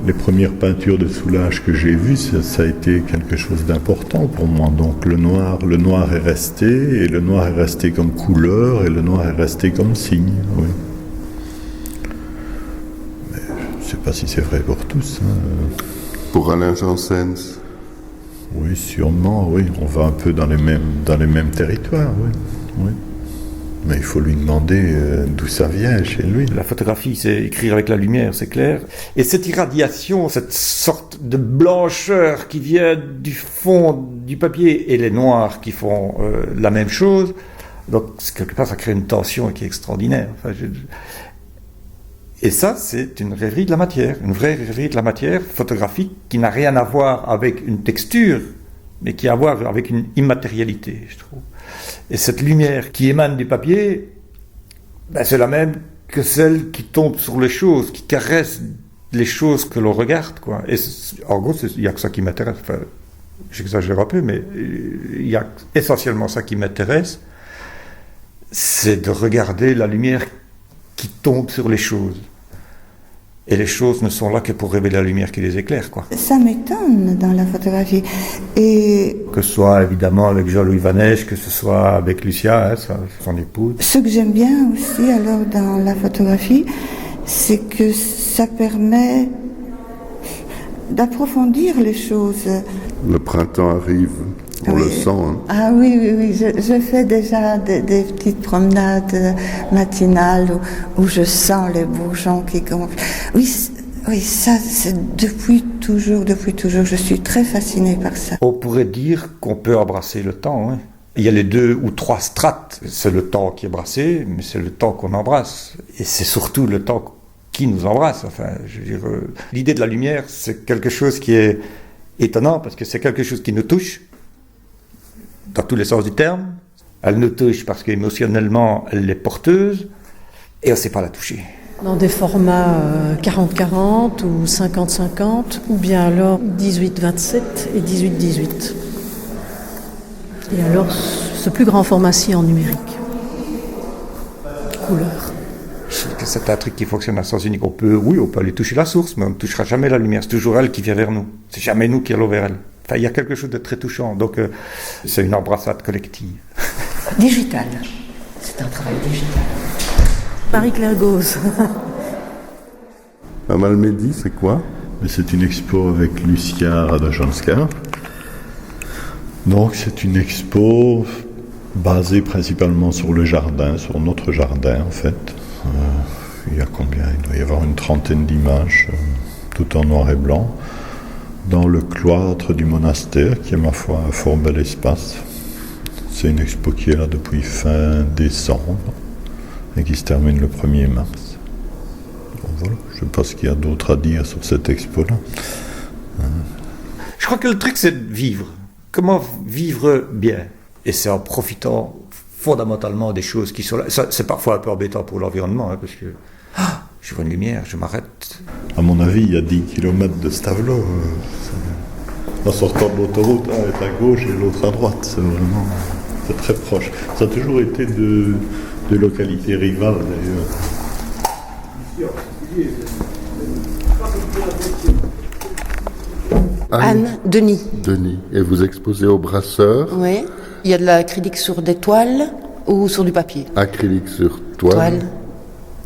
les premières peintures de Soulages que j'ai vues, ça a été quelque chose d'important pour moi. Donc le noir est resté, et le noir est resté comme couleur, et le noir est resté comme signe, oui. Mais je ne sais pas si c'est vrai pour tous. Hein. Pour Alain Janssens? Oui, sûrement, oui. On va un peu dans les mêmes territoires, oui. Oui. Mais il faut lui demander d'où ça vient chez lui. La photographie, c'est écrire avec la lumière, c'est clair. Et cette irradiation, cette sorte de blancheur qui vient du fond du papier, et les noirs qui font la même chose, donc quelque part ça crée une tension qui est extraordinaire. Enfin, Et ça, c'est une rêverie de la matière, une vraie rêverie de la matière photographique qui n'a rien à voir avec une texture, mais qui a à voir avec une immatérialité, je trouve. Et cette lumière qui émane du papier, c'est la même que celle qui tombe sur les choses, qui caresse les choses que l'on regarde, quoi. Et en gros, il n'y a que ça qui m'intéresse. Enfin, j'exagère un peu, mais il y a essentiellement ça qui m'intéresse, c'est de regarder la lumière qui tombe sur les choses. Et les choses ne sont là que pour révéler la lumière qui les éclaire, quoi. Ça m'étonne dans la photographie. Et que ce soit évidemment avec Jean-Louis Vanèche, que ce soit avec Lucia, son épouse. Ce que j'aime bien aussi alors dans la photographie, c'est que ça permet d'approfondir les choses. Le printemps arrive, on le sent. Hein. Ah oui, je fais déjà des petites promenades matinales où je sens les bourgeons qui gonflent. Oui, ça, c'est depuis toujours, je suis très fascinée par ça. On pourrait dire qu'on peut embrasser le temps, hein. Il y a les 2 ou 3 strates, c'est le temps qui est brassé, mais c'est le temps qu'on embrasse. Et c'est surtout le temps qui nous embrasse. Enfin, je veux dire, l'idée de la lumière, c'est quelque chose qui est étonnant, parce que c'est quelque chose qui nous touche, dans tous les sens du terme. Elle nous touche parce qu'émotionnellement, elle est porteuse, et on ne sait pas la toucher. Dans des formats 40-40 ou 50-50, ou bien alors 18-27 et 18-18. Et alors, ce plus grand format-ci en numérique. Couleur. C'est un truc qui fonctionne à sens unique. On peut aller toucher la source, mais on ne touchera jamais la lumière. C'est toujours elle qui vient vers nous. C'est jamais nous qui allons vers elle. Enfin, il y a quelque chose de très touchant. Donc, c'est une embrassade collective. Digital. C'est un travail digital. Marie-Claire Gauze. À Malmedy, c'est quoi? C'est une expo avec Lucia Radojanska. Donc, c'est une expo basée principalement sur le jardin, sur notre jardin en fait. Il y a combien? Il doit y avoir une trentaine d'images, tout en noir et blanc, dans le cloître du monastère, qui est ma foi un fort bel espace. C'est une expo qui est là depuis fin décembre et qui se termine le 1er mars. Bon, voilà. Je ne sais pas ce qu'il y a d'autre à dire sur cette expo-là. Je crois que le truc, c'est de vivre. Comment vivre bien? Et c'est en profitant fondamentalement des choses qui sont là. Ça, c'est parfois un peu embêtant pour l'environnement, parce que je vois une lumière, je m'arrête. À mon avis, il y a 10 km de Stavelot. En sortant de l'autoroute, un est à gauche et l'autre à droite. C'est très proche. Ça a toujours été de localités rivales, d'ailleurs. Anne Denis. Denis. Et vous exposez au Brasseur? Oui. Il y a de l'acrylique sur des toiles ou sur du papier? Acrylique sur toile.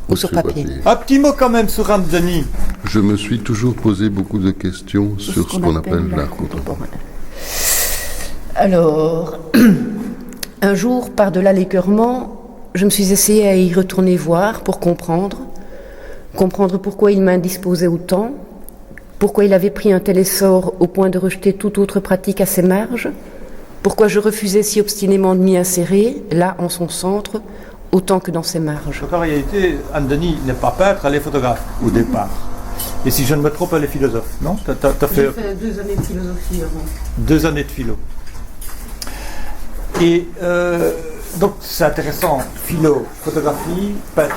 Ou sur papier. Un petit mot quand même sur Anne Denis. Je me suis toujours posé beaucoup de questions sur ce qu'on appelle l'art contemporain. Alors, un jour, par-delà l'écœurement, je me suis essayée à y retourner voir pour comprendre pourquoi il m'indisposait autant, pourquoi il avait pris un tel essor au point de rejeter toute autre pratique à ses marges, pourquoi je refusais si obstinément de m'y insérer, là, en son centre, autant que dans ses marges. Donc en réalité, Anne Denis n'est pas peintre, elle est photographe, au départ. Et si je ne me trompe, elle est philosophe, non? T'as fait... J'ai fait 2 années de philosophie avant. 2 années de philo. Et donc c'est intéressant, philo, photographie, peinture.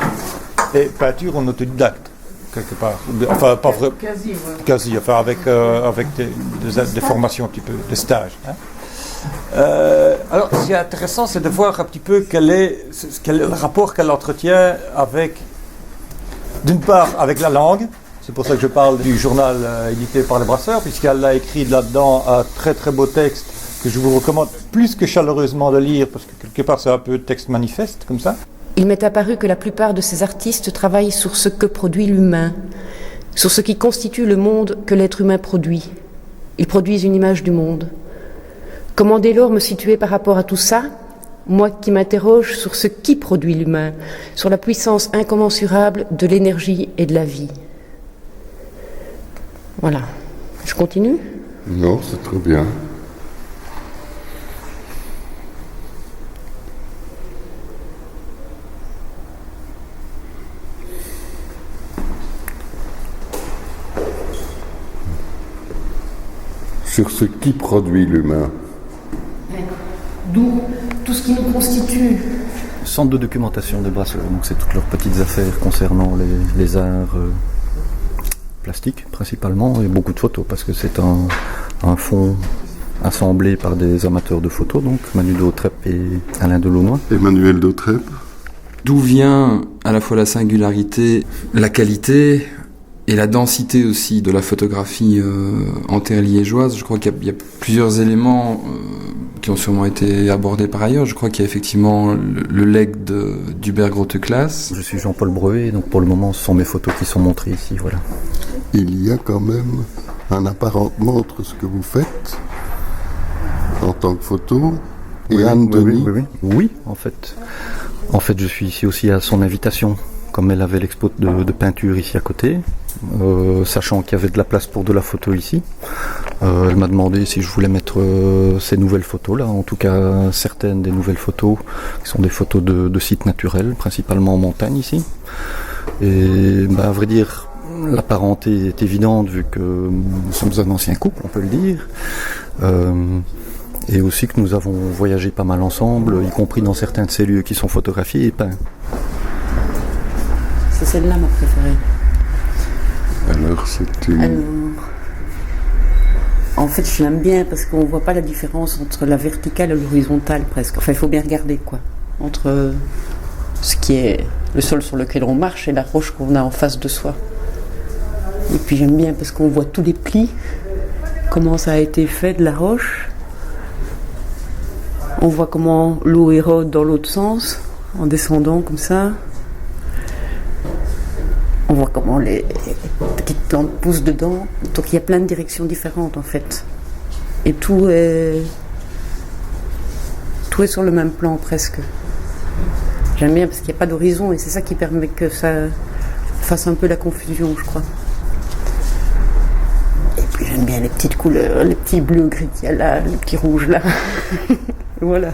Et peinture en autodidacte, quelque part. Enfin, pas vrai. Quasi, ouais. Quasi, enfin, avec des formations un petit peu, des stages. Hein. Alors, ce qui est intéressant, c'est de voir un petit peu quel est le rapport qu'elle entretient avec, d'une part, avec la langue. C'est pour ça que je parle du journal édité par les Brasseurs, puisqu'elle a écrit là-dedans un très très beau texte que je vous recommande plus que chaleureusement de lire, parce que quelque part c'est un peu texte manifeste, comme ça. Il m'est apparu que la plupart de ces artistes travaillent sur ce que produit l'humain, sur ce qui constitue le monde que l'être humain produit. Ils produisent une image du monde. Comment dès lors me situer par rapport à tout ça, moi qui m'interroge sur ce qui produit l'humain, sur la puissance incommensurable de l'énergie et de la vie. Voilà. Je continue ? Non, c'est très bien. Sur ce qui produit l'humain. D'où tout ce qui nous constitue. Centre de documentation des Brasseurs, donc c'est toutes leurs petites affaires concernant les arts plastiques principalement, et beaucoup de photos, parce que c'est un fonds assemblé par des amateurs de photos, donc Manu Dautrep et Alain Delaunoy. Emmanuel Dautrep. D'où vient à la fois la singularité, la qualité et la densité aussi de la photographie anterliégeoise? Je crois qu'il y a plusieurs éléments qui ont sûrement été abordés par ailleurs. Je crois qu'il y a effectivement le legs d'Hubert Groteclas. Je suis Jean-Paul Breuer, donc pour le moment ce sont mes photos qui sont montrées ici, voilà. Il y a quand même un apparentement entre ce que vous faites en tant que photo et Anne Denis. Oui, en fait. En fait, je suis ici aussi à son invitation, comme elle avait l'expo de peinture ici à côté, sachant qu'il y avait de la place pour de la photo ici. Elle m'a demandé si je voulais mettre ces nouvelles photos là, en tout cas certaines des nouvelles photos, qui sont des photos de sites naturels, principalement en montagne ici. Et à vrai dire, la parenté est évidente vu que nous sommes un ancien couple, on peut le dire. Et aussi que nous avons voyagé pas mal ensemble, y compris dans certains de ces lieux qui sont photographiés et peints. C'est celle-là ma préférée. Alors c'est une... En fait, je l'aime bien parce qu'on voit pas la différence entre la verticale et l'horizontale presque. Enfin, il faut bien regarder quoi. Entre ce qui est le sol sur lequel on marche et la roche qu'on a en face de soi. Et puis j'aime bien parce qu'on voit tous les plis, comment ça a été fait de la roche. On voit comment l'eau érode dans l'autre sens, en descendant comme ça. On voit comment les petites plantes poussent dedans. Donc il y a plein de directions différentes en fait. Et tout est sur le même plan presque. J'aime bien parce qu'il n'y a pas d'horizon et c'est ça qui permet que ça fasse un peu la confusion, je crois. Et puis j'aime bien les petites couleurs, les petits bleus gris qu'il y a là, les petits rouges là. Voilà.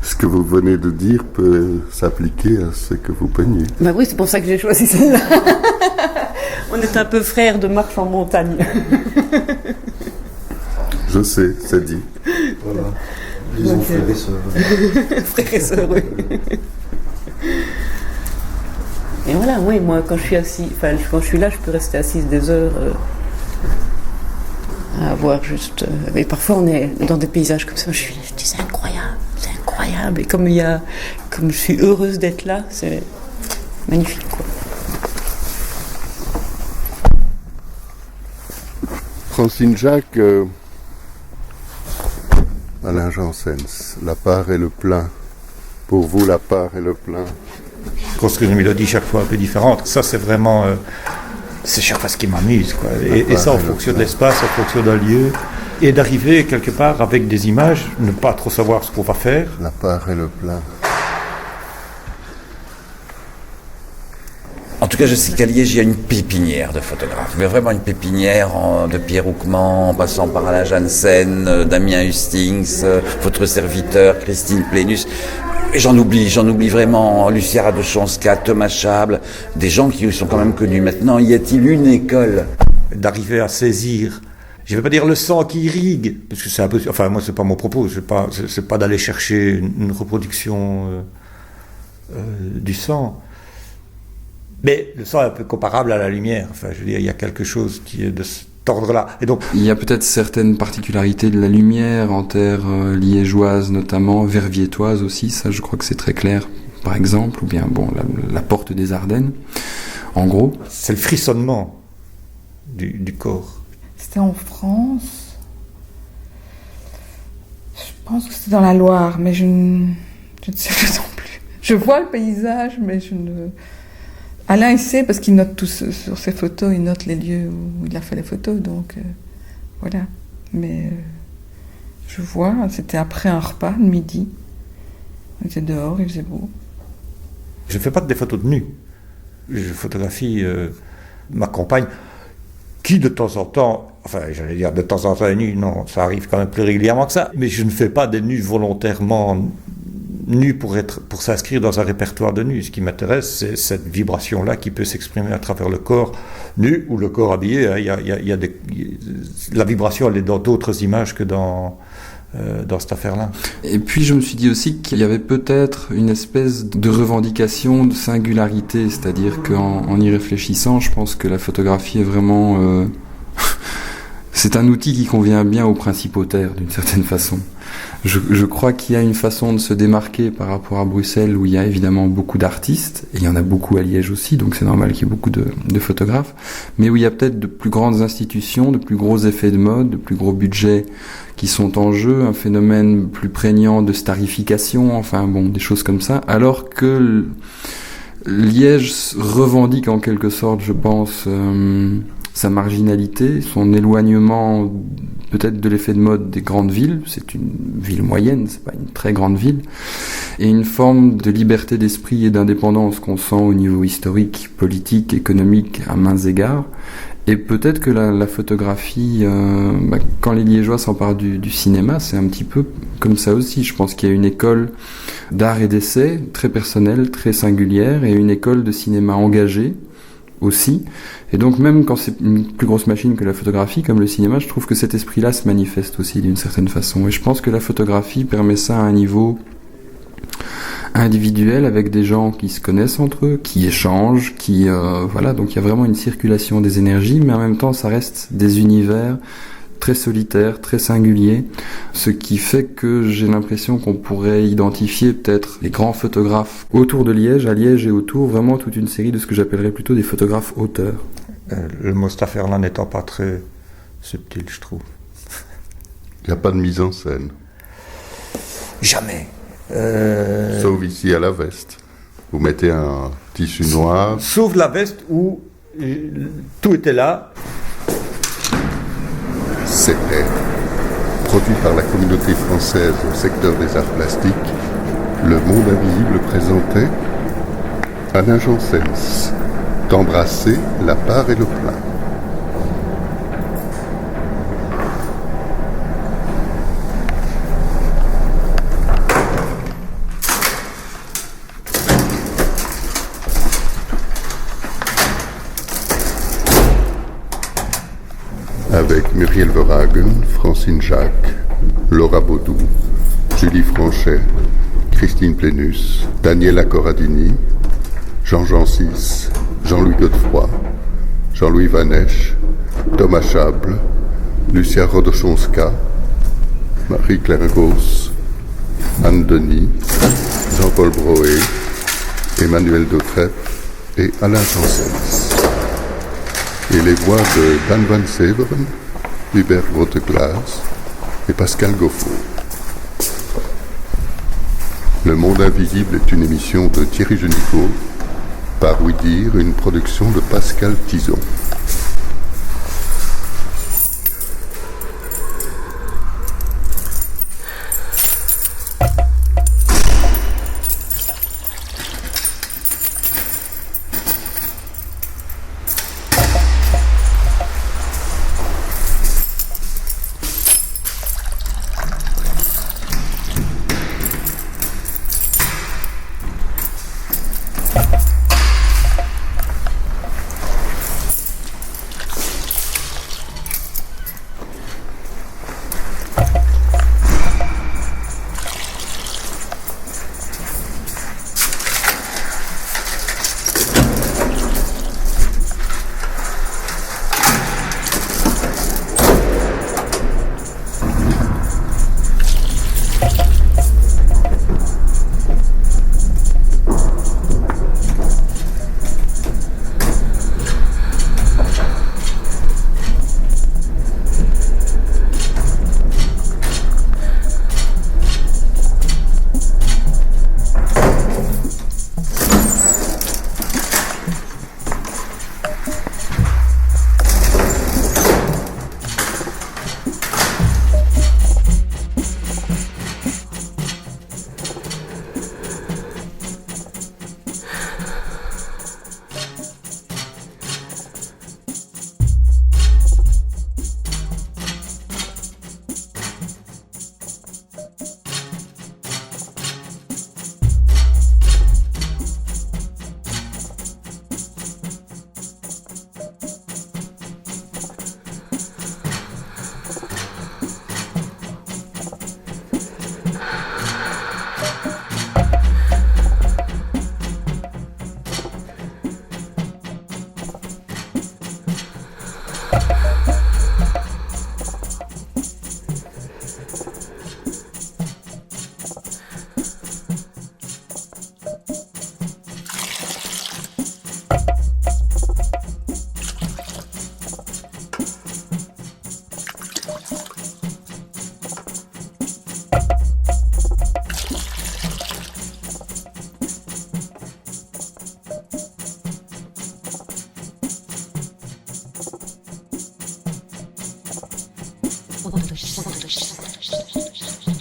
Ce que vous venez de dire peut s'appliquer à ce que vous peignez. Bah oui, c'est pour ça que j'ai choisi celle-là. On est un peu frères de marche en montagne. Je sais, c'est dit. Voilà. Disons okay. Frères et sœurs. Frères et sœurs, oui. Et voilà, oui, moi quand je suis là, je peux rester assise des heures à voir juste. Et parfois on est dans des paysages comme ça, je dis c'est incroyable. Et comme je suis heureuse d'être là, c'est magnifique quoi. Francine Jacques, Alain Janssens, la part et le plein. Pour vous, la part et le plein. Construire une mélodie chaque fois un peu différente, ça c'est vraiment... c'est chaque fois ce qui m'amuse, quoi. Et ça en fonction de l'espace, en fonction d'un lieu. Et d'arriver quelque part avec des images, ne pas trop savoir ce qu'on va faire. La part et le plein. En tout cas, je sais qu'à Liège, il y a une pépinière de photographes, mais vraiment une pépinière de Pierre Houckman, en passant par Alain Janssen, Damien Hustings, votre serviteur, Christine Plénus. Et j'en oublie vraiment Lucia Radochanska, Thomas Chable, des gens qui sont quand même connus maintenant. Y a-t-il une école d'arriver à saisir, je ne vais pas dire le sang qui irrigue, parce que c'est un peu... Enfin, moi, c'est pas mon propos, c'est pas d'aller chercher une reproduction du sang. Mais le sang est un peu comparable à la lumière. Enfin, je veux dire, il y a quelque chose qui est de cet ordre-là. Et donc, il y a peut-être certaines particularités de la lumière en terre liégeoise notamment, verviétoise aussi, ça je crois que c'est très clair, par exemple, ou bien bon, la porte des Ardennes, en gros. C'est le frissonnement du corps. C'était en France. Je pense que c'était dans la Loire, mais je ne sais plus non plus. Je vois le paysage, mais je ne... Alain, il sait, parce qu'il note tout sur ses photos, il note les lieux où il a fait les photos, donc voilà. Mais je vois, c'était après un repas de midi. On était dehors, il faisait beau. Je ne fais pas des photos de nu. Je photographie ma compagne, qui de temps en temps, enfin j'allais dire de temps en temps est nue, non, ça arrive quand même plus régulièrement que ça, mais je ne fais pas des nus volontairement nu pour s'inscrire dans un répertoire de nus. Ce qui m'intéresse, c'est cette vibration-là qui peut s'exprimer à travers le corps nu ou le corps habillé. Hein. La vibration, elle est dans d'autres images que dans cette affaire-là. Et puis je me suis dit aussi qu'il y avait peut-être une espèce de revendication de singularité, c'est-à-dire qu'en y réfléchissant, je pense que la photographie est vraiment... c'est un outil qui convient bien aux principautaires, d'une certaine façon. Je crois qu'il y a une façon de se démarquer par rapport à Bruxelles, où il y a évidemment beaucoup d'artistes, et il y en a beaucoup à Liège aussi, donc c'est normal qu'il y ait beaucoup de photographes, mais où il y a peut-être de plus grandes institutions, de plus gros effets de mode, de plus gros budgets qui sont en jeu, un phénomène plus prégnant de starification, enfin bon, des choses comme ça, alors que Liège revendique en quelque sorte, je pense... sa marginalité, son éloignement peut-être de l'effet de mode des grandes villes, c'est une ville moyenne, c'est pas une très grande ville, et une forme de liberté d'esprit et d'indépendance qu'on sent au niveau historique, politique, économique à maints égards. Et peut-être que la photographie, quand les Liégeois s'emparent du cinéma, c'est un petit peu comme ça aussi. Je pense qu'il y a une école d'art et d'essai très personnelle, très singulière, et une école de cinéma engagée aussi. Et donc même quand c'est une plus grosse machine que la photographie, comme le cinéma, je trouve que cet esprit-là se manifeste aussi d'une certaine façon. Et je pense que la photographie permet ça à un niveau individuel avec des gens qui se connaissent entre eux, qui échangent, voilà, donc il y a vraiment une circulation des énergies, mais en même temps ça reste des univers très solitaires, très singuliers, ce qui fait que j'ai l'impression qu'on pourrait identifier peut-être les grands photographes autour de Liège, à Liège et autour, vraiment toute une série de ce que j'appellerais plutôt des photographes auteurs. Le mot cette affaire-là n'étant pas très subtil, je trouve. Il n'y a pas de mise en scène. Jamais. Sauf ici à la veste. Vous mettez un tissu noir. Sauf la veste où tout était là. C'était produit par la communauté française au secteur des arts plastiques. Le monde invisible présentait Alain Janssens, d'embrasser la part et le plein. Avec Muriel Verhagen, Francine Jacques, Laura Baudou, Julie Franchet, Christine Plénus, Daniela Corradini, Jean Jancis, Jean-Louis Godefroy, Jean-Louis Vanesch, Thomas Chable, Lucia Rodochonska, Marie-Claire Gauss, Anne Denis, Jean-Paul Broé, Emmanuel Dautrep et Alain Janssens. Et les voix de Dan Van Severen, Hubert Grotteglas et Pascal Goffo. Le Monde Invisible est une émission de Thierry Genicaud, par Oui Dire, une production de Pascal Tison. Fotografies.